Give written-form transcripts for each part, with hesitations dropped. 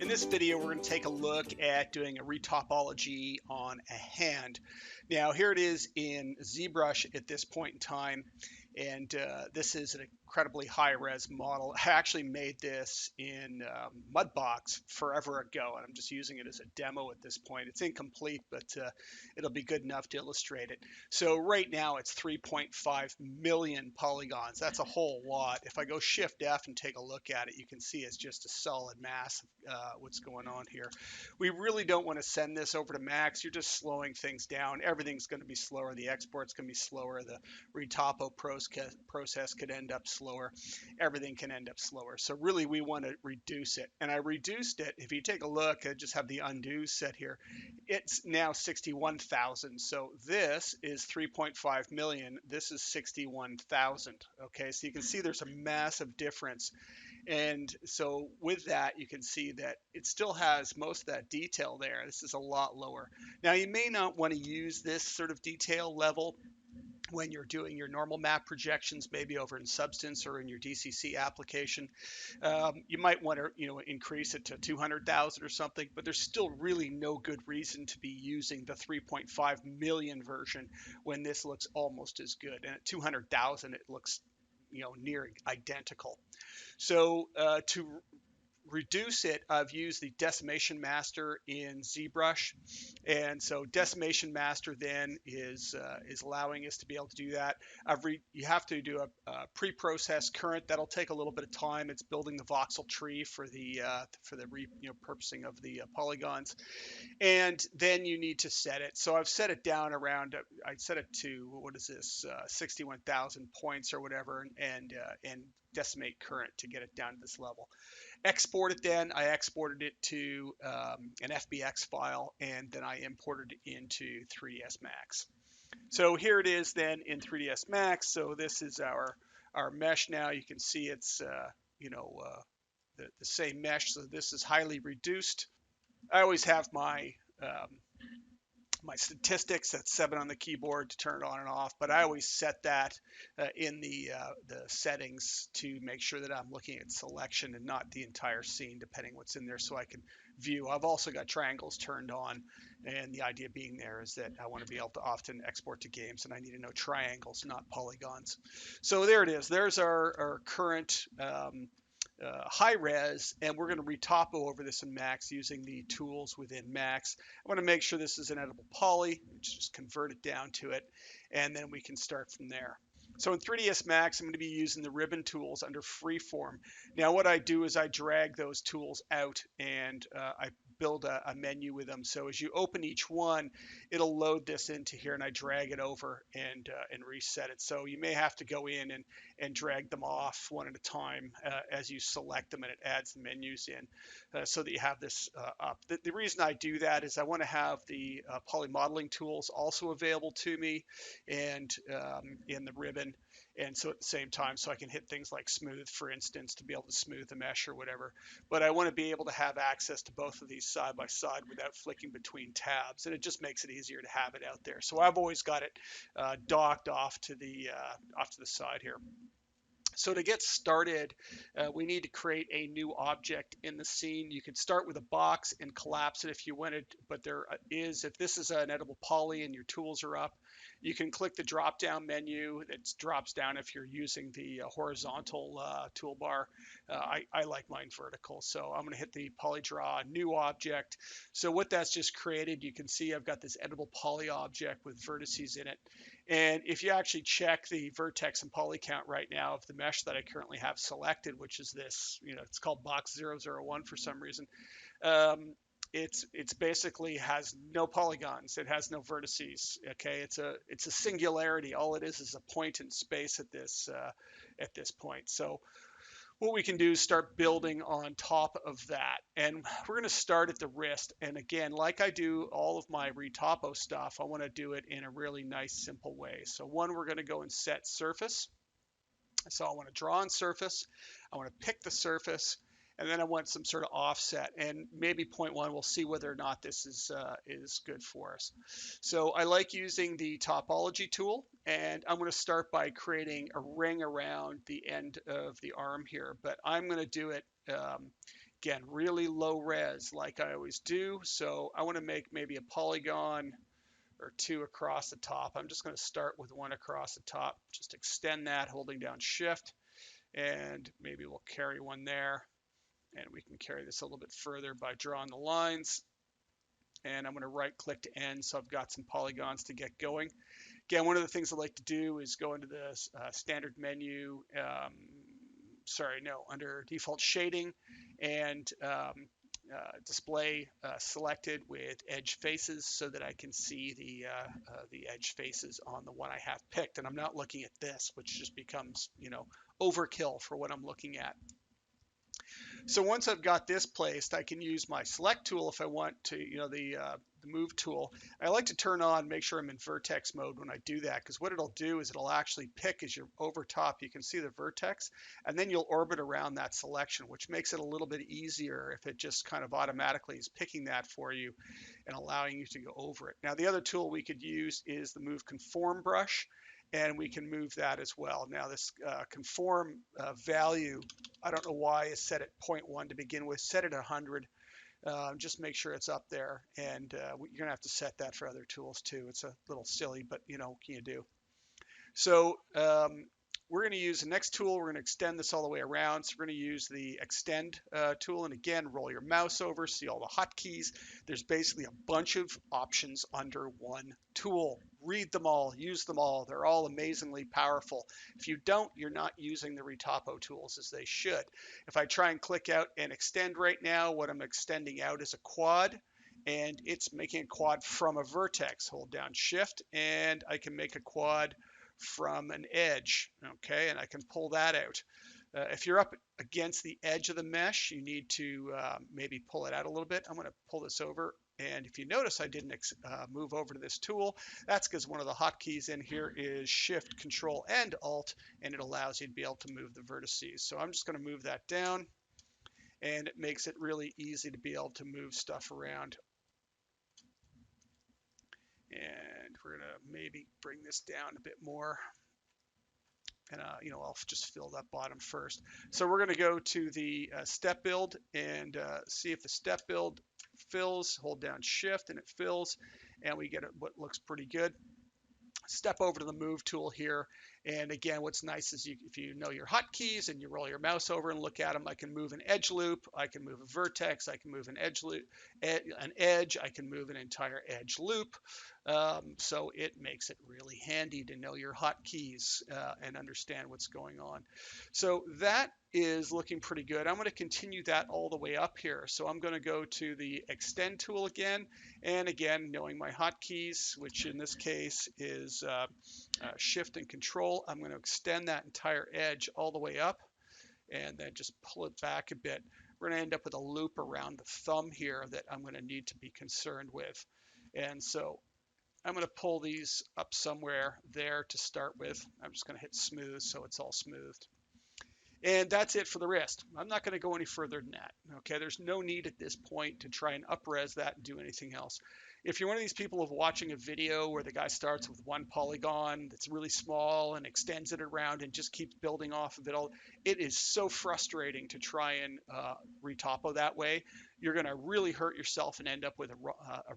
this video, we're going to take a look at doing a retopology on a hand. Now, here it is in Zbrush at this point in time, and this is an incredibly high-res model. I actually made this in Mudbox forever ago, and I'm just using it as a demo at this point. It's incomplete, but it'll be good enough to illustrate it. So right now, it's 3.5 million polygons. That's a whole lot. If I go Shift F and take a look at it, you can see it's just a solid mass of what's going on here. We really don't want to send this over to Max. You're just slowing things down. Everything's going to be slower. The export's going to be slower. The retopo process could end up slower. Everything can end up slower. So really, we want to reduce it. And I reduced it. If you take a look, I just have the undo set here. It's now 61,000. So this is 3.5 million. This is 61,000. Okay, so you can see there's a massive difference. And so with that, you can see that it still has most of that detail there. This is a lot lower. Now, you may not want to use this sort of detail level when you're doing your normal map projections, maybe over in Substance or in your DCC application. You might want to, increase it to 200,000 or something, but there's still really no good reason to be using the 3.5 million version when this looks almost as good. And at 200,000, it looks, near identical. So to reduce it, I've used the Decimation Master in Zbrush, and so Decimation Master then is allowing us to be able to do that. You have to do a pre-process current. That'll take a little bit of time. It's building the voxel tree for the purposing of the polygons, and then you need to set it. So I've set it down around. I set it to, what is this, 61,000 points or whatever, and decimate current to get it down to this level. Export it then. I exported it to an FBX file, and then I imported it into 3ds Max. So here it is then in 3ds Max. So this is our mesh now. You can see it's the same mesh. So this is highly reduced. I always have my my statistics at 7 on the keyboard to turn it on and off, but I always set that in the settings to make sure that I'm looking at selection and not the entire scene, depending what's in there, so I can view. I've also got triangles turned on, and the idea being there is that I want to be able to often export to games, and I need to know triangles, not polygons. So there it is. There's our current high res, and we're going to retopo over this in Max using the tools within Max. I want to make sure this is an editable poly, just convert it down to it, and then we can start from there. So in 3ds Max, I'm going to be using the ribbon tools under Freeform. Now what I do is I drag those tools out, and I build a menu with them. So as you open each one, it'll load this into here, and I drag it over and reset it. So you may have to go in and drag them off one at a time as you select them, and it adds the menus in so that you have this up. The reason I do that is I want to have the poly modeling tools also available to me, and in the ribbon. And so at the same time, so I can hit things like smooth, for instance, to be able to smooth the mesh or whatever. But I want to be able to have access to both of these side by side without flicking between tabs, and it just makes it easier to have it out there. So I've always got it docked off to the side here. So to get started, we need to create a new object in the scene. You could start with a box and collapse it if you wanted, but if this is an editable poly and your tools are up, you can click the drop-down menu. It drops down if you're using the horizontal toolbar. I like mine vertical, so I'm going to hit the poly draw, new object. So what that's just created, you can see I've got this editable poly object with vertices in it. And if you actually check the vertex and poly count right now of the mesh that I currently have selected, which is this, it's called box 001 for some reason, it's basically has no polygons. It has no vertices. Okay, it's a singularity. All it is a point in space at this point. So what we can do is start building on top of that. And we're going to start at the wrist. And again, like I do all of my retopo stuff, I want to do it in a really nice, simple way. So one, we're going to go and set surface. So I want to draw on surface. I want to pick the surface. And then I want some sort of offset, and maybe 0.1. We'll see whether or not this is good for us. So I like using the Topology Tool, and I'm going to start by creating a ring around the end of the arm here, but I'm going to do it Again, really low res like I always do. So I want to make maybe a polygon or two across the top. I'm just going to start with one across the top. Just extend that holding down shift, and maybe we'll carry one there. And we can carry this a little bit further by drawing the lines. And I'm going to right click to end, so I've got some polygons to get going. Again, one of the things I like to do is go into the standard menu, under default shading, and display selected with edge faces, so that I can see the edge faces on the one I have picked. And I'm not looking at this, which just becomes, overkill for what I'm looking at. So once I've got this placed, I can use my select tool if I want to, the move tool. I like to turn on, make sure I'm in vertex mode when I do that, because what it'll do is it'll actually pick as you're over top. You can see the vertex, and then you'll orbit around that selection, which makes it a little bit easier if it just kind of automatically is picking that for you and allowing you to go over it. Now, the other tool we could use is the move conform brush, and we can move that as well. Now, this conform value, I don't know why it's set at 0.1 to begin with. Set it at 100. Just make sure it's up there, and you're gonna have to set that for other tools too. It's a little silly, but what can you do? So we're going to use the next tool. We're going to extend this all the way around. So we're going to use the extend tool, and again, roll your mouse over, see all the hotkeys. There's basically a bunch of options under one tool. Read them all, use them all. They're all amazingly powerful. If you don't, you're not using the retopo tools as they should. If I try and click out and extend right now, what I'm extending out is a quad, and it's making a quad from a vertex. Hold down shift, and I can make a quad from an edge, okay, and I can pull that out. If you're up against the edge of the mesh, you need to maybe pull it out a little bit. I'm going to pull this over, and if you notice I didn't move over to this tool, that's because one of the hotkeys in here is Shift, Control, and Alt, and it allows you to be able to move the vertices. So I'm just going to move that down, and it makes it really easy to be able to move stuff around. And we're going to maybe bring this down a bit more. And I'll just fill that bottom first. So we're going to go to the step build and see if the step build fills. Hold down shift and it fills, and we get what looks pretty good. Step over to the move tool here, and again, what's nice is if you know your hotkeys and you roll your mouse over and look at them, I can move an edge loop, I can move a vertex, I can move an edge loop, an edge, I can move an entire edge loop. So it makes it really handy to know your hotkeys and understand what's going on. So that is looking pretty good. I'm going to continue that all the way up here. So I'm going to go to the extend tool again, and again, knowing my hotkeys, which in this case is shift and control, I'm going to extend that entire edge all the way up, and then just pull it back a bit. We're going to end up with a loop around the thumb here that I'm going to need to be concerned with. And so I'm going to pull these up somewhere there to start with. I'm just going to hit smooth so it's all smoothed. And that's it for the wrist. I'm not going to go any further than that. Okay, there's no need at this point to try and up-res that and do anything else. If you're one of these people of watching a video where the guy starts with one polygon that's really small and extends it around and just keeps building off of it all, it is so frustrating to try and retopo that way. You're going to really hurt yourself and end up with a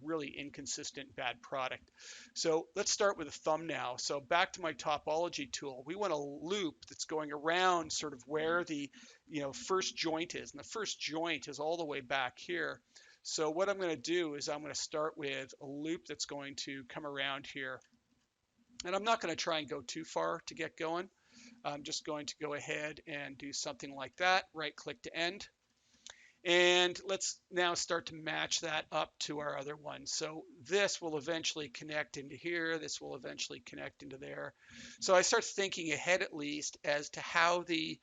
really inconsistent bad product. So let's start with a thumb now. So back to my topology tool. We want a loop that's going around sort of where the first joint is, and the first joint is all the way back here. So what I'm going to do is I'm going to start with a loop that's going to come around here. And I'm not going to try and go too far to get going. I'm just going to go ahead and do something like that. Right click to end. And let's now start to match that up to our other one. So this will eventually connect into here. This will eventually connect into there. So I start thinking ahead at least as to how the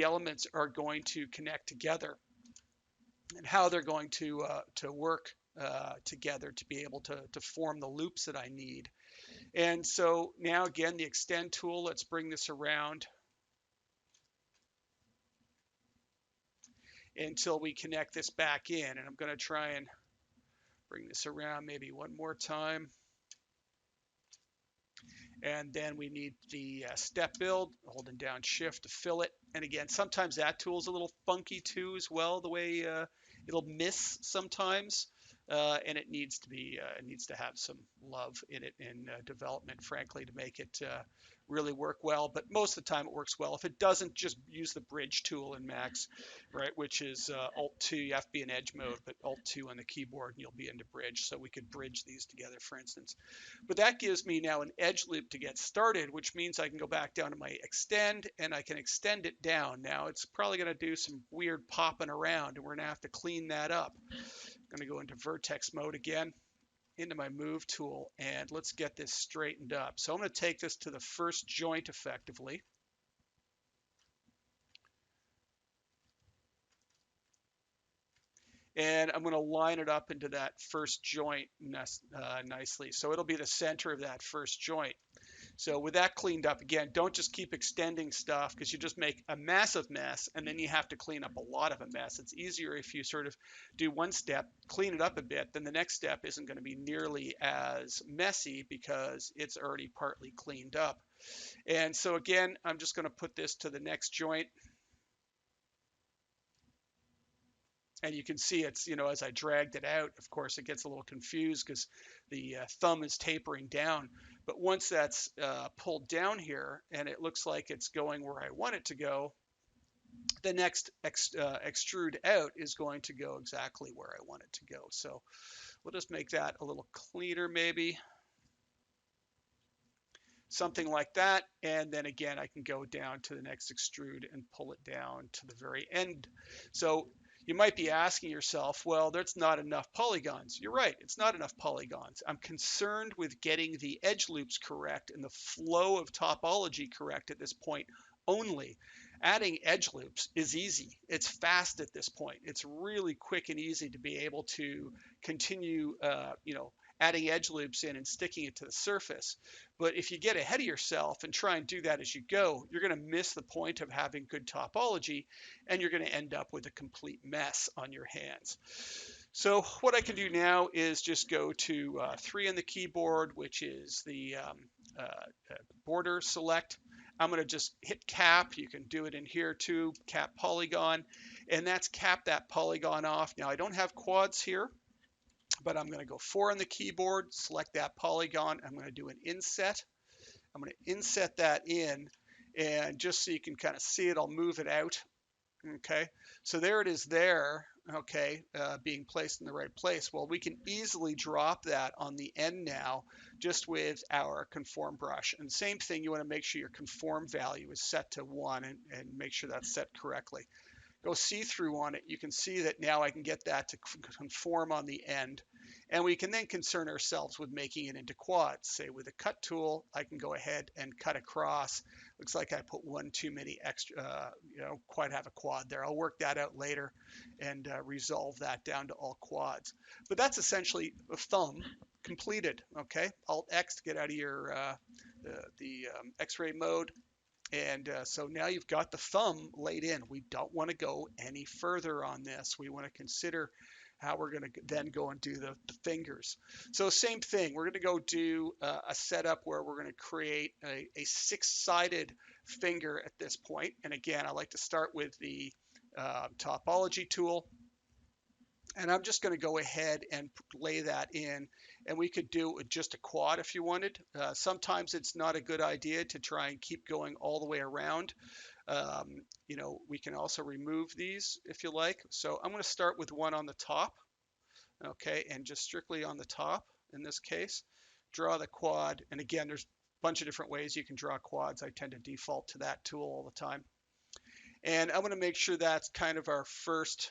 elements are going to connect together and how they're going to work together to be able to form the loops that I need. And so now again, the extend tool, let's bring this around until we connect this back in. And I'm going to try and bring this around maybe one more time. And then we need the step build, holding down shift to fill it. And again, sometimes that tool is a little funky too as well, the way it'll miss sometimes. And it needs to have some love in it in development, frankly, to make it really work well. But most of the time it works well. If it doesn't, just use the bridge tool in Max, right, which is Alt 2. You have to be in edge mode, but Alt 2 on the keyboard and you'll be into bridge. So we could bridge these together, for instance. But that gives me now an edge loop to get started, which means I can go back down to my extend and I can extend it down. Now it's probably going to do some weird popping around and we're going to have to clean that up. I'm going to go into vertex mode again, into my move tool, and let's get this straightened up. So I'm going to take this to the first joint effectively. And I'm going to line it up into that first joint nicely. So it'll be the center of that first joint. So with that cleaned up, again, don't just keep extending stuff because you just make a massive mess and then you have to clean up a lot of a mess. It's easier if you sort of do one step, clean it up a bit, then the next step isn't going to be nearly as messy because it's already partly cleaned up. And so again, I'm just going to put this to the next joint. And you can see it's, as I dragged it out, of course, it gets a little confused because the thumb is tapering down. But once that's pulled down here and it looks like it's going where I want it to go, the next extrude out is going to go exactly where I want it to go. So we'll just make that a little cleaner maybe. Something like that. And then again, I can go down to the next extrude and pull it down to the very end. So you might be asking yourself, well, there's not enough polygons. You're right, it's not enough polygons. I'm concerned with getting the edge loops correct and the flow of topology correct at this point only. Adding edge loops is easy. It's fast at this point. It's really quick and easy to be able to continue, adding edge loops in and sticking it to the surface. But if you get ahead of yourself and try and do that as you go, you're going to miss the point of having good topology and you're going to end up with a complete mess on your hands. So what I can do now is just go to 3 on the keyboard, which is the border select. I'm going to just hit cap. You can do it in here too, cap polygon, and that's cap that polygon off. Now I don't have quads here, but I'm going to go 4 on the keyboard, select that polygon. I'm going to do an inset. I'm going to inset that in, and just so you can kind of see it, I'll move it out. Okay, so there it is there, okay, being placed in the right place. Well, we can easily drop that on the end now just with our conform brush. And same thing, you want to make sure your conform value is set to 1 and make sure that's set correctly. Go see-through on it, you can see that now I can get that to conform on the end. And we can then concern ourselves with making it into quads. Say with a cut tool, I can go ahead and cut across. Looks like I put one too many extra, quite have a quad there. I'll work that out later and resolve that down to all quads. But that's essentially a thumb completed, okay? Alt-X to get out of your X-ray mode. And so now you've got the thumb laid in. We don't want to go any further on this. We want to consider how we're going to then go and do the fingers. So same thing, we're going to go do a setup where we're going to create a 6-sided finger at this point. And again, I like to start with the Topology Tool. And I'm just going to go ahead and lay that in. And we could do just a quad if you wanted. Sometimes it's not a good idea to try and keep going all the way around. We can also remove these if you like. So I'm going to start with one on the top. Okay, and just strictly on the top in this case. Draw the quad. And again, there's a bunch of different ways you can draw quads. I tend to default to that tool all the time. And I'm going to make sure that's kind of our first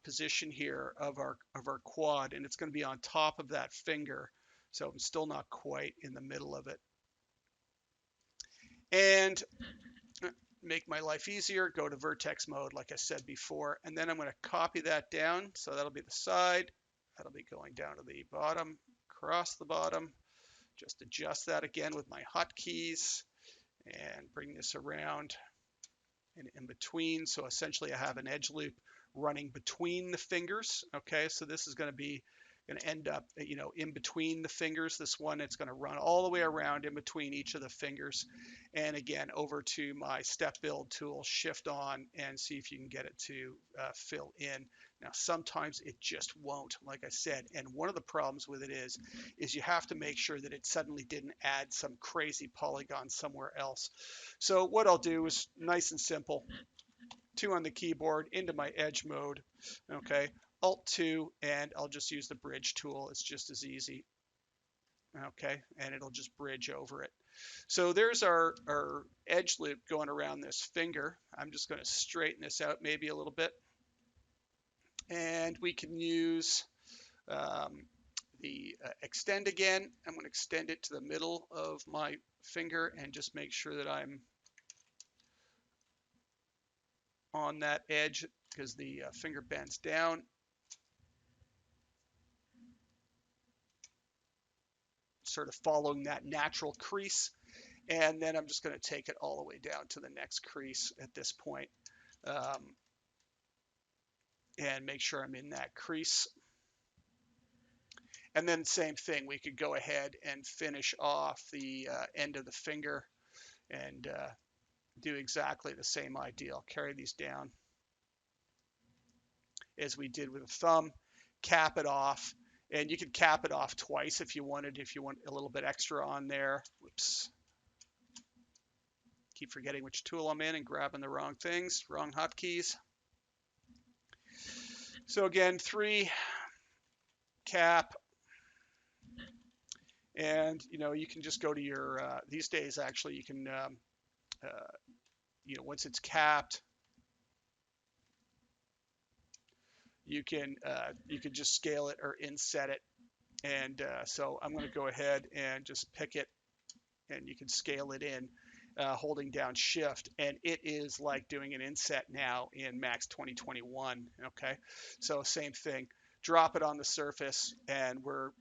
position here of our quad, and it's going to be on top of that finger, so I'm still not quite in the middle of it. And make my life easier, go to vertex mode like I said before, and then I'm going to copy that down. So that'll be the side, that'll be going down to the bottom, across the bottom. Just adjust that again with my hotkeys and bring this around and in between. So essentially I have an edge loop running between the fingers. Okay, so this is going to be going to end up, in between the fingers. This one, it's going to run all the way around in between each of the fingers. And again, over to my step build tool, shift on, and see if you can get it to fill in. Now, sometimes it just won't, like I said. And one of the problems with it is you have to make sure that it suddenly didn't add some crazy polygon somewhere else. So what I'll do is nice and simple. 2 on the keyboard, into my edge mode, okay, Alt 2, and I'll just use the bridge tool. It's just as easy, okay, and it'll just bridge over it. So there's our edge loop going around this finger. I'm just going to straighten this out maybe a little bit, and we can use the extend again. I'm going to extend it to the middle of my finger and just make sure that I'm on that edge because the finger bends down. Sort of following that natural crease. And then I'm just going to take it all the way down to the next crease at this point. And make sure I'm in that crease. And then same thing, we could go ahead and finish off the end of the finger and do exactly the same idea. I'll carry these down as we did with the thumb, cap it off, and you could cap it off twice if you wanted, if you want a little bit extra on there. Whoops. Keep forgetting which tool I'm in and grabbing the wrong things, wrong hotkeys. So again, 3, cap, and you can just go to your, these days actually you can, once it's capped, you can just scale it or inset it. And so I'm going to go ahead and just pick it, and you can scale it in holding down shift, and it is like doing an inset now in Max 2021. Okay, so same thing, drop it on the surface, and we're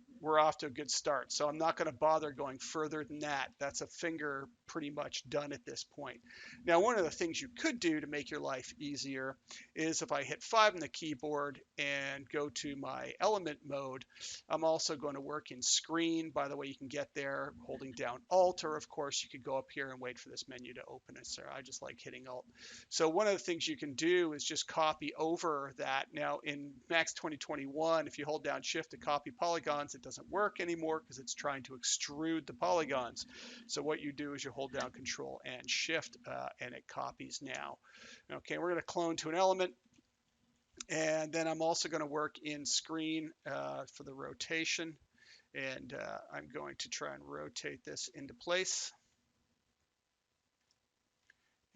off to a good start. So I'm not going to bother going further than that. That's a finger pretty much done at this point. Now, one of the things you could do to make your life easier is if I hit 5 on the keyboard and go to my element mode, I'm also going to work in screen. By the way, you can get there holding down Alt, or of course you could go up here and wait for this menu to open it. So I just like hitting Alt. So one of the things you can do is just copy over that. Now in Max 2021, if you hold down Shift to copy polygons, it doesn't work anymore because it's trying to extrude the polygons. So what you do is you hold down Control and Shift, and it copies now. Okay, we're going to clone to an element. And then I'm also going to work in screen for the rotation. And I'm going to try and rotate this into place.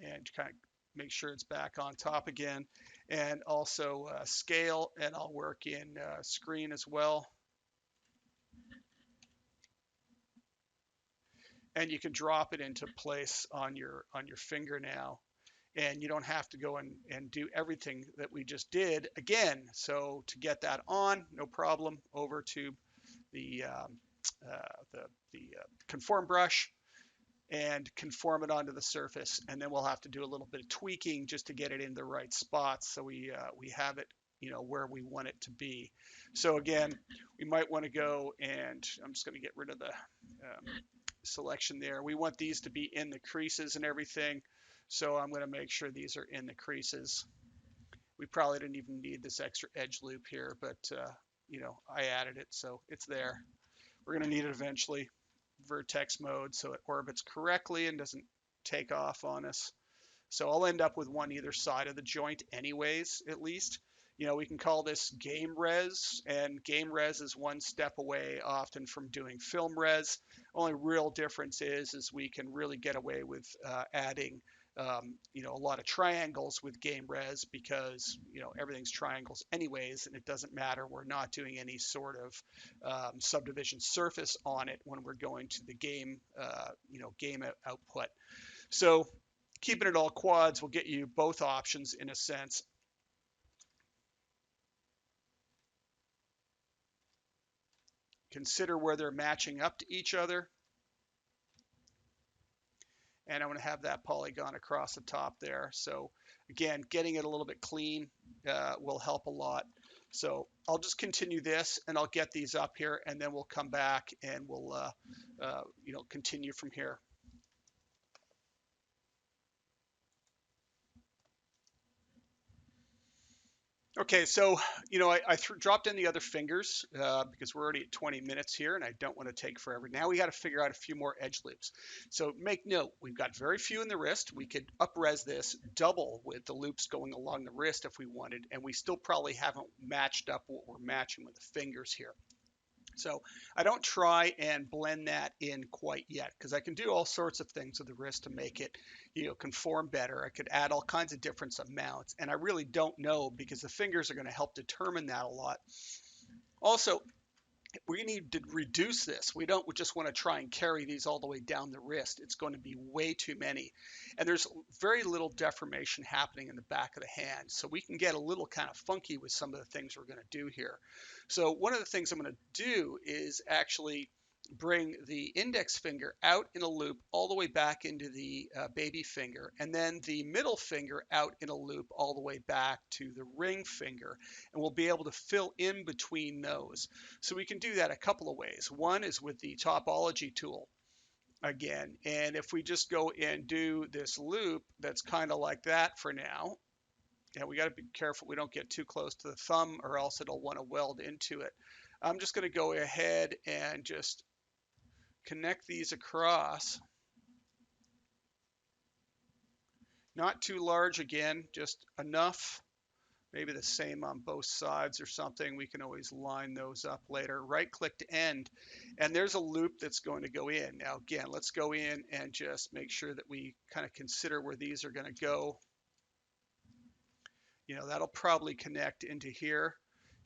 And kind of make sure it's back on top again. And also scale, and I'll work in screen as well. And you can drop it into place on your finger now. And you don't have to go and do everything that we just did again. So to get that on, no problem, over to the Conform brush and conform it onto the surface. And then we'll have to do a little bit of tweaking just to get it in the right spots so we have it where we want it to be. So again, we might want to go, and I'm just going to get rid of the selection there. We want these to be in the creases and everything. So I'm going to make sure these are in the creases. We probably didn't even need this extra edge loop here, but I added it, so it's there. We're going to need it eventually. Vertex mode, so it orbits correctly and doesn't take off on us. So I'll end up with one either side of the joint anyways, at least. We can call this game res, and game res is one step away often from doing film res. Only real difference is we can really get away with adding a lot of triangles with game res because everything's triangles anyways, and it doesn't matter. We're not doing any sort of subdivision surface on it when we're going to the game game output. So keeping it all quads will get you both options in a sense. Consider where they're matching up to each other. And I'm going to have that polygon across the top there. So again, getting it a little bit clean will help a lot. So I'll just continue this and I'll get these up here and then we'll come back and we'll continue from here. Okay, so I dropped in the other fingers because we're already at 20 minutes here, and I don't want to take forever. Now we got to figure out a few more edge loops. So make note, we've got very few in the wrist. We could up-res this double with the loops going along the wrist if we wanted, and we still probably haven't matched up what we're matching with the fingers here. So I don't try and blend that in quite yet because I can do all sorts of things with the wrist to make it, conform better. I could add all kinds of different amounts, and I really don't know because the fingers are going to help determine that a lot. Also, we need to reduce this. We don't just want to try and carry these all the way down the wrist. It's going to be way too many. And there's very little deformation happening in the back of the hand. So we can get a little kind of funky with some of the things we're going to do here. So one of the things I'm going to do is actually bring the index finger out in a loop all the way back into the baby finger, and then the middle finger out in a loop all the way back to the ring finger, and we'll be able to fill in between those. So we can do that a couple of ways. One is with the Topology Tool again, and if we just go and do this loop that's kind of like that for now, and we got to be careful we don't get too close to the thumb or else it'll want to weld into it. I'm just going to go ahead and just connect these across. Not too large again, just enough. Maybe the same on both sides or something. We can always line those up later. Right click to end, and there's a loop that's going to go in. Now again, let's go in and just make sure that we kind of consider where these are going to go. That'll probably connect into here.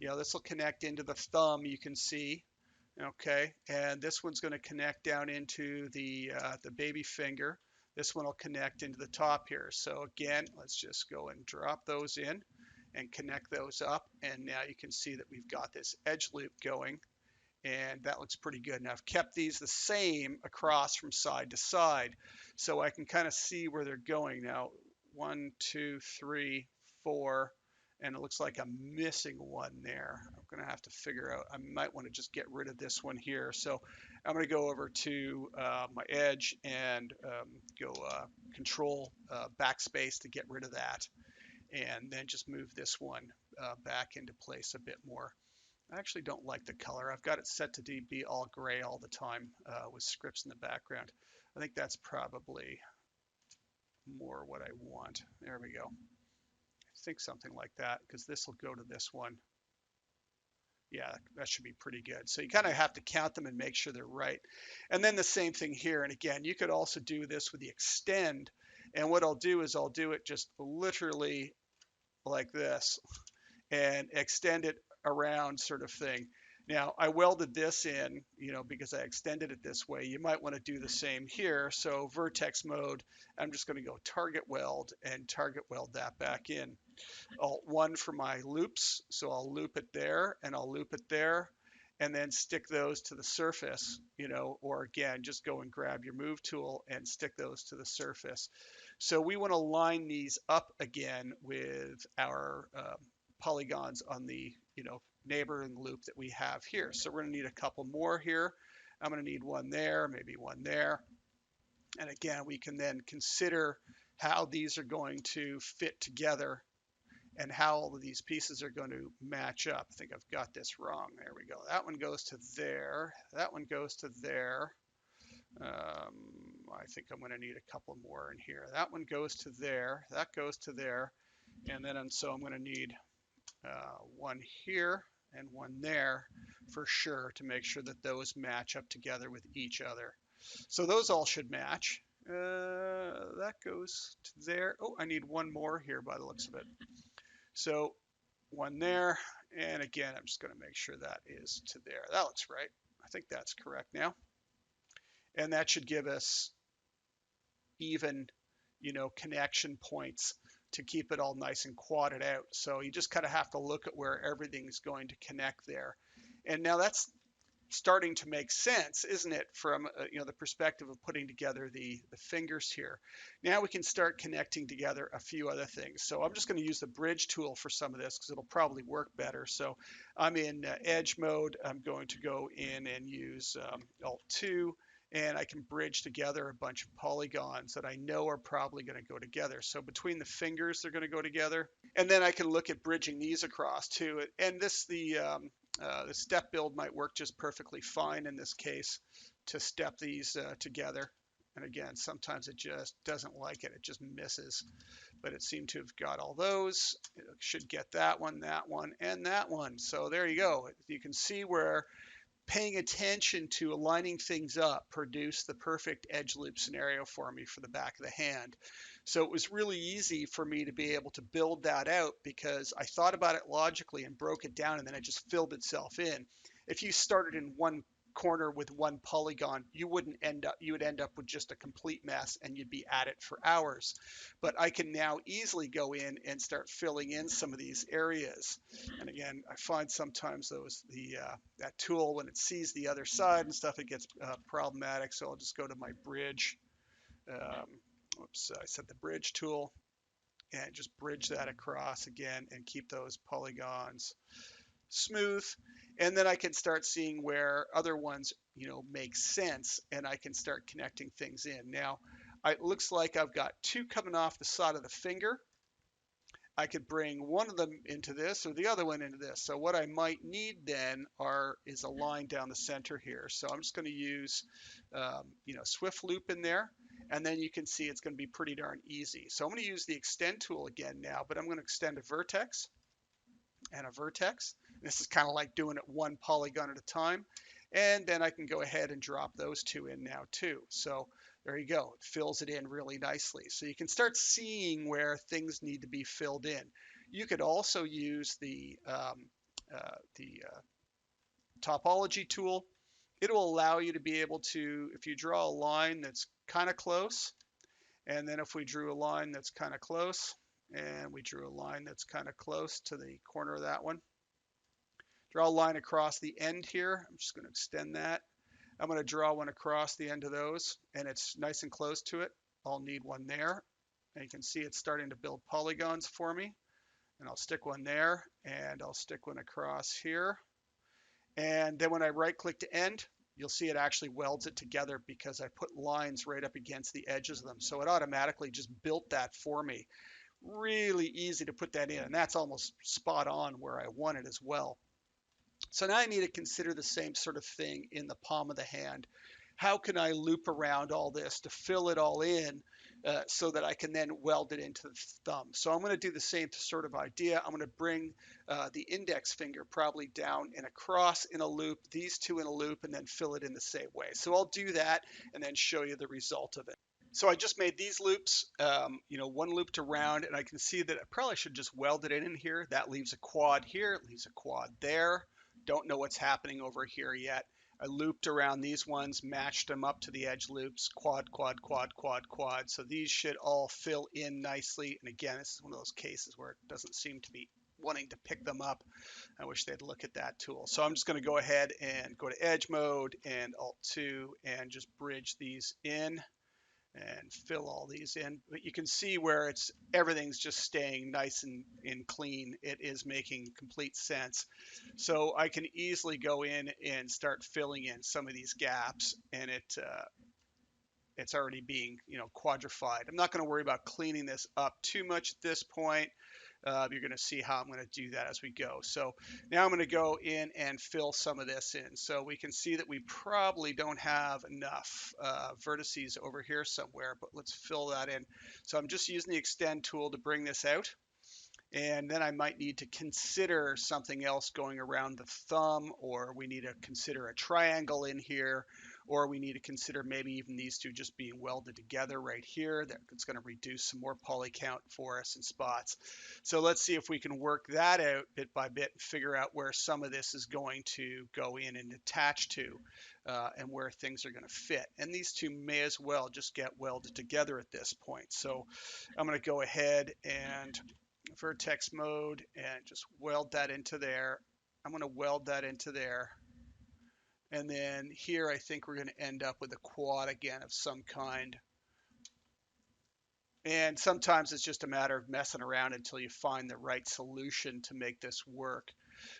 This will connect into the thumb, you can see. Okay, and this one's going to connect down into the baby finger. This one will connect into the top here. So again, let's just go and drop those in and connect those up. And now you can see that we've got this edge loop going, and that looks pretty good. Now I've kept these the same across from side to side, so I can kind of see where they're going. Now 1, 2, 3, 4. And it looks like I'm missing one there. I'm going to have to figure out, I might want to just get rid of this one here. So I'm going to go over to my edge and go control backspace to get rid of that. And then just move this one back into place a bit more. I actually don't like the color. I've got it set to be all gray all the time with scripts in the background. I think that's probably more what I want. There we go. Think something like that, because this will go to this one. Yeah, that should be pretty good. So you kind of have to count them and make sure they're right. And then the same thing here. And again, you could also do this with the extend. And what I'll do is I'll do it just literally like this and extend it around sort of thing. Now I welded this in, because I extended it this way. You might want to do the same here. So vertex mode, I'm just going to go target weld and target weld that back in. Alt-1 for my loops, so I'll loop it there and I'll loop it there, and then stick those to the surface, or again, just go and grab your move tool and stick those to the surface. So we want to line these up again with our polygons on the neighboring loop that we have here. So we're going to need a couple more here. I'm going to need one there, maybe one there. And again, we can then consider how these are going to fit together and how all of these pieces are going to match up. I think I've got this wrong. There we go. That one goes to there. That one goes to there. I think I'm going to need a couple more in here. That one goes to there. That goes to there. And then so I'm going to need one here and one there for sure to make sure that those match up together with each other. So those all should match. That goes to there. Oh, I need one more here by the looks of it. So one there, and again, I'm just going to make sure that is to there. That looks right. I think that's correct now. And that should give us even, connection points to keep it all nice and quadded out. So you just kind of have to look at where everything's going to connect there. And now that's starting to make sense, isn't it, from the perspective of putting together the fingers here. Now we can start connecting together a few other things. So I'm just going to use the bridge tool for some of this because it'll probably work better. So I'm in edge mode. I'm going to go in and use Alt 2, and I can bridge together a bunch of polygons that I know are probably going to go together. So between the fingers, they're going to go together. And then I can look at bridging these across too. And the step build might work just perfectly fine in this case to step these together. And again, sometimes it just doesn't like it. It just misses. But it seemed to have got all those. It should get that one, and that one. So there you go. You can see where paying attention to aligning things up produced the perfect edge loop scenario for me for the back of the hand. So it was really easy for me to be able to build that out because I thought about it logically and broke it down, and then it just filled itself in. If you started in one corner with one polygon, you would end up with just a complete mess and you'd be at it for hours. But I can now easily go in and start filling in some of these areas. And again, I find sometimes that tool, when it sees the other side and stuff, it gets problematic. So I'll just go to my bridge. I said the bridge tool, and just bridge that across again and keep those polygons smooth. And then I can start seeing where other ones, make sense, and I can start connecting things in. Now, it looks like I've got two coming off the side of the finger. I could bring one of them into this or the other one into this. So what I might need then is a line down the center here. So I'm just going to use, Swift Loop in there. And then you can see it's going to be pretty darn easy. So I'm going to use the Extend tool again now, but I'm going to extend a vertex and a vertex. This is kind of like doing it one polygon at a time. And then I can go ahead and drop those two in now too. So there you go. It fills it in really nicely. So you can start seeing where things need to be filled in. You could also use the Topology Tool. It will allow you to be able to, if you draw a line that's kind of close, and then if we drew a line that's kind of close, and we drew a line that's kind of close to the corner of that one, draw a line across the end here. I'm just going to extend that. I'm going to draw one across the end of those, and it's nice and close to it. I'll need one there. And you can see it's starting to build polygons for me. And I'll stick one there, and I'll stick one across here. And then when I right-click to end, you'll see it actually welds it together because I put lines right up against the edges of them. So it automatically just built that for me. Really easy to put that in, and that's almost spot on where I want it as well. So now I need to consider the same sort of thing in the palm of the hand. How can I loop around all this to fill it all in so that I can then weld it into the thumb? So I'm going to do the same sort of idea. I'm going to bring the index finger probably down and across in a loop, these two in a loop, and then fill it in the same way. So I'll do that and then show you the result of it. So I just made these loops, one looped around, and I can see that I probably should just weld it in here. That leaves a quad here, it leaves a quad there. Don't know what's happening over here yet. I looped around these ones, matched them up to the edge loops, quad, quad, quad, quad, quad. So these should all fill in nicely. And again, this is one of those cases where it doesn't seem to be wanting to pick them up. I wish they'd look at that tool. So I'm just going to go ahead and go to edge mode and Alt 2 and just bridge these in and fill all these in. But you can see where everything's just staying nice and clean. It is making complete sense. So I can easily go in and start filling in some of these gaps, and it's already being quadrified. I'm not going to worry about cleaning this up too much at this point. You're going to see how I'm going to do that as we go. So now I'm going to go in and fill some of this in. So we can see that we probably don't have enough vertices over here somewhere, but let's fill that in. So I'm just using the extend tool to bring this out. And then I might need to consider something else going around the thumb, or we need to consider a triangle in here, or we need to consider maybe even these two just being welded together right here. That's going to reduce some more poly count for us in spots. So let's see if we can work that out bit by bit and figure out where some of this is going to go in and attach to, and where things are going to fit. And these two may as well just get welded together at this point. So I'm going to go ahead and vertex mode and just weld that into there. I'm going to weld that into there. And then here, I think we're going to end up with a quad again of some kind. And sometimes it's just a matter of messing around until you find the right solution to make this work.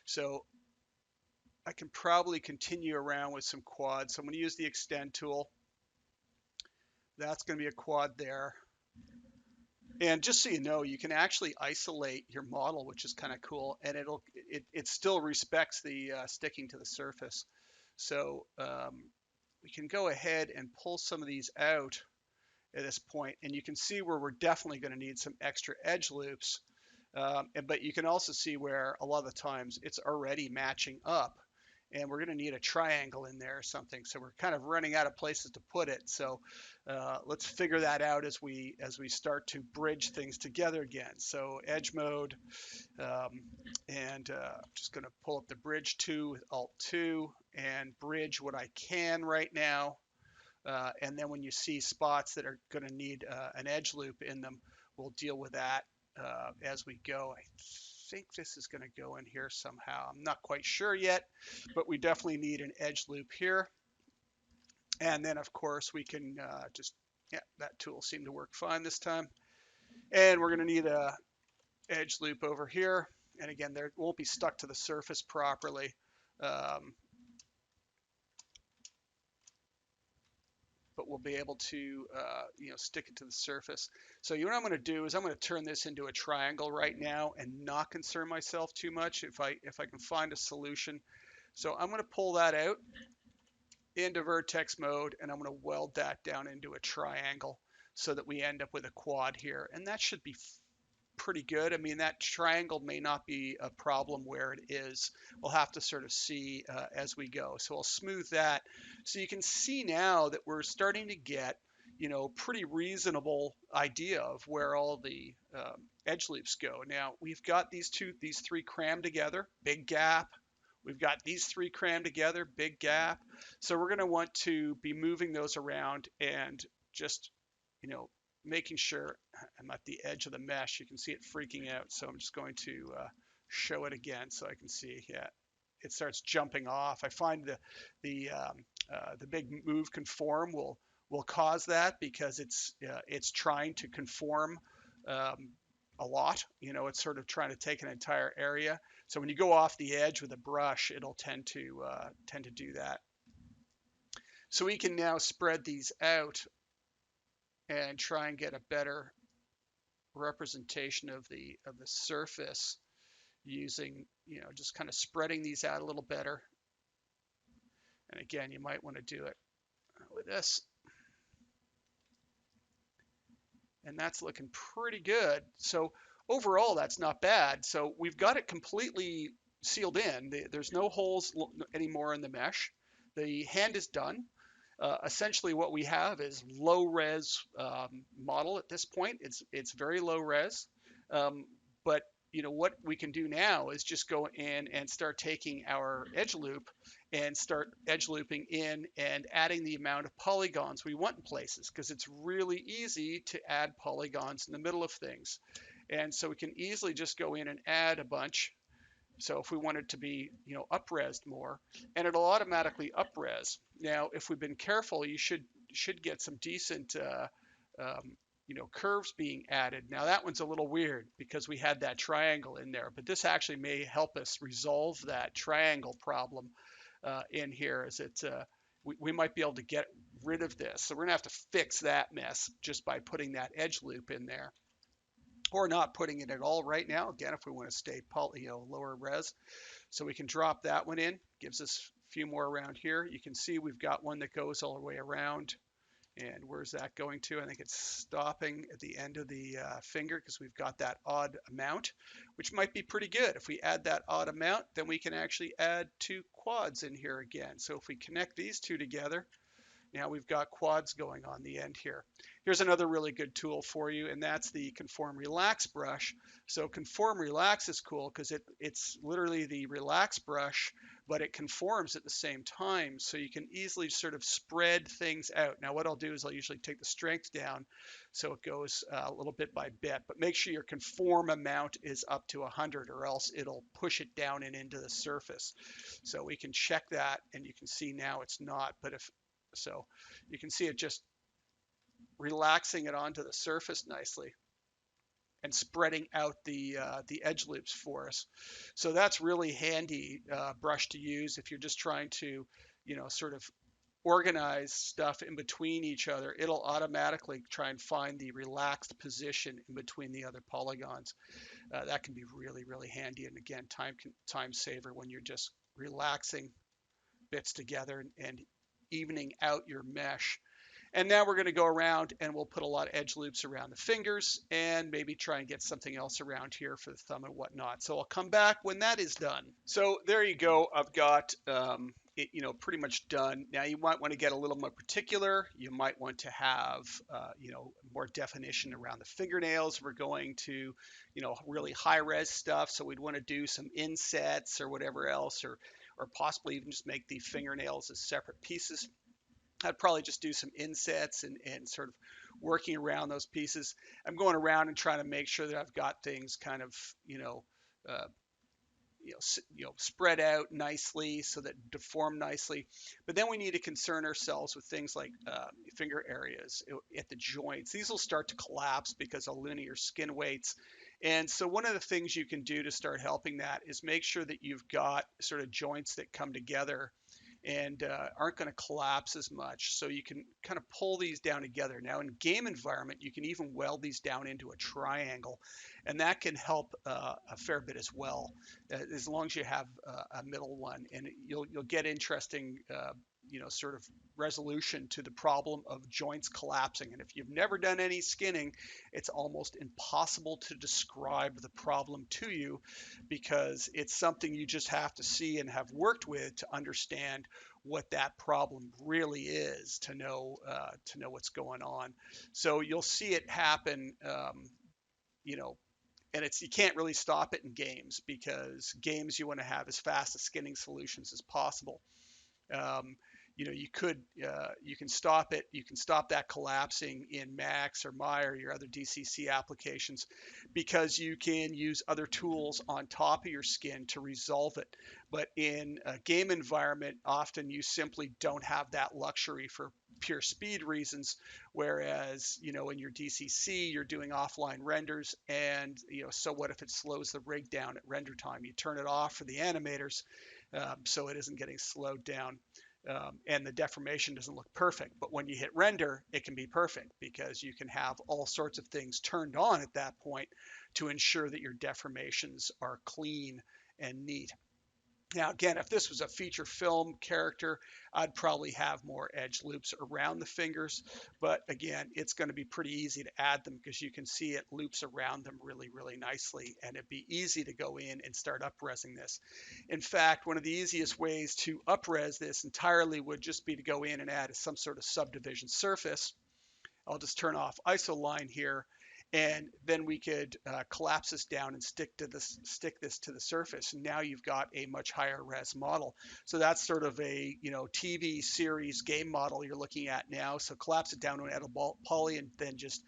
So I can probably continue around with some quads. So I'm going to use the extend tool. That's going to be a quad there. And just so you know, you can actually isolate your model, which is kind of cool, and it still respects the sticking to the surface. So we can go ahead and pull some of these out at this point, and you can see where we're definitely going to need some extra edge loops. But you can also see where a lot of the times it's already matching up, and we're going to need a triangle in there or something. So we're kind of running out of places to put it. So let's figure that out as we start to bridge things together again. So edge mode, and I'm just going to pull up the bridge 2 with Alt 2 and bridge what I can right now. And then when you see spots that are going to need an edge loop in them, we'll deal with that as we go. I think this is going to go in here somehow. I'm not quite sure yet, but we definitely need an edge loop here. And then, of course, we can yeah, that tool seemed to work fine this time. And we're going to need a edge loop over here. And again, there won't be stuck to the surface properly. But we'll be able to stick it to the surface. So what I'm going to do is I'm going to turn this into a triangle right now and not concern myself too much if I can find a solution. So I'm going to pull that out into vertex mode, and I'm going to weld that down into a triangle so that we end up with a quad here, and that should be pretty good. I mean, that triangle may not be a problem where it is. We'll have to sort of see as we go. So I'll smooth that. So you can see now that we're starting to get, pretty reasonable idea of where all the edge loops go. Now we've got these three crammed together, big gap. We've got these three crammed together, big gap. So we're going to want to be moving those around and just, making sure I'm at the edge of the mesh. You can see it freaking out. So I'm just going to show it again so I can see. Yeah, it starts jumping off. I find the big move conform will cause that because it's trying to conform a lot. It's sort of trying to take an entire area. So when you go off the edge with a brush, it'll tend to do that. So we can now spread these out and try and get a better representation of the surface using, just kind of spreading these out a little better. And again, you might want to do it with this. And that's looking pretty good. So overall, that's not bad. So we've got it completely sealed in. There's no holes anymore in the mesh. The hand is done. Essentially what we have is low res model at this point. It's very low res, but what we can do now is just go in and start taking our edge loop and start edge looping in and adding the amount of polygons we want in places, because it's really easy to add polygons in the middle of things. And so we can easily just go in and add a bunch. So if we wanted to be, up-resed more, and it'll automatically up-res. Now, if we've been careful, you should get some decent, curves being added. Now that one's a little weird because we had that triangle in there, but this actually may help us resolve that triangle problem in here. As we might be able to get rid of this. So we're gonna have to fix that mess just by putting that edge loop in there, or not putting it at all right now. Again, if we want to stay lower res. So we can drop that one in. Gives us a few more around here. You can see we've got one that goes all the way around. And where's that going to? I think it's stopping at the end of the finger because we've got that odd amount, which might be pretty good. If we add that odd amount, then we can actually add two quads in here again. So if we connect these two together, Now we've got quads going on the end here. Here's another really good tool for you, and that's the Conform Relax brush. So Conform Relax is cool because it's literally the relax brush, but it conforms at the same time. So you can easily sort of spread things out. Now what I'll do is I'll usually take the strength down so it goes a little bit by bit, but make sure your conform amount is up to 100 or else it'll push it down and into the surface. So we can check that, and you can see now it's not, but if so, you can see it just relaxing it onto the surface nicely and spreading out the edge loops for us. So that's really handy brush to use if you're just trying to, sort of organize stuff in between each other. It'll automatically try and find the relaxed position in between the other polygons. That can be really, really handy, and again, time saver when you're just relaxing bits together and evening out your mesh. And now we're going to go around and we'll put a lot of edge loops around the fingers and maybe try and get something else around here for the thumb and whatnot. So I'll come back when that is done. So there you go. I've got it, pretty much done. Now you might want to get a little more particular. You might want to have, more definition around the fingernails. We're going to, really high res stuff. So we'd want to do some insets or whatever else, or possibly even just make the fingernails as separate pieces. I'd probably just do some insets and sort of working around those pieces. I'm going around and trying to make sure that I've got things kind of, uh, spread out nicely so that deform nicely. But then we need to concern ourselves with things like finger areas at the joints. These will start to collapse because of linear skin weights. And so one of the things you can do to start helping that is make sure that you've got sort of joints that come together and aren't going to collapse as much. So you can kind of pull these down together. Now in game environment, you can even weld these down into a triangle, and that can help a fair bit as well, as long as you have a middle one, and you'll get interesting, sort of resolution to the problem of joints collapsing. And if you've never done any skinning, it's almost impossible to describe the problem to you because it's something you just have to see and have worked with to understand what that problem really is, to know what's going on. So you'll see it happen, and you can't really stop it in games because games you want to have as fast as skinning solutions as possible. Um, you can stop it. You can stop that collapsing in Max or Maya or your other DCC applications because you can use other tools on top of your skin to resolve it. But in a game environment, often you simply don't have that luxury for pure speed reasons. Whereas, in your DCC, you're doing offline renders, and so what if it slows the rig down at render time? You turn it off for the animators, so it isn't getting slowed down. And the deformation doesn't look perfect. But when you hit render, it can be perfect because you can have all sorts of things turned on at that point to ensure that your deformations are clean and neat. Now, again, if this was a feature film character, I'd probably have more edge loops around the fingers. But again, it's going to be pretty easy to add them because you can see it loops around them really, really nicely. And it'd be easy to go in and start up-resing this. In fact, one of the easiest ways to up-res this entirely would just be to go in and add some sort of subdivision surface. I'll just turn off isoline here, and then we could collapse this down and stick this to the surface. And now you've got a much higher res model. So that's sort of a TV series game model you're looking at now. So collapse it down to an editable poly and then just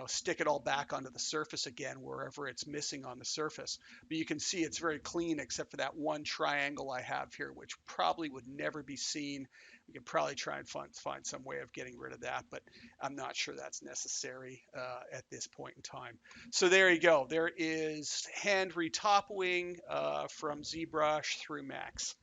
stick it all back onto the surface again wherever it's missing on the surface. But you can see it's very clean except for that one triangle I have here, which probably would never be seen. We could probably try and find some way of getting rid of that, but I'm not sure that's necessary at this point in time. So there you go. There is hand retopoing from Zbrush through Max.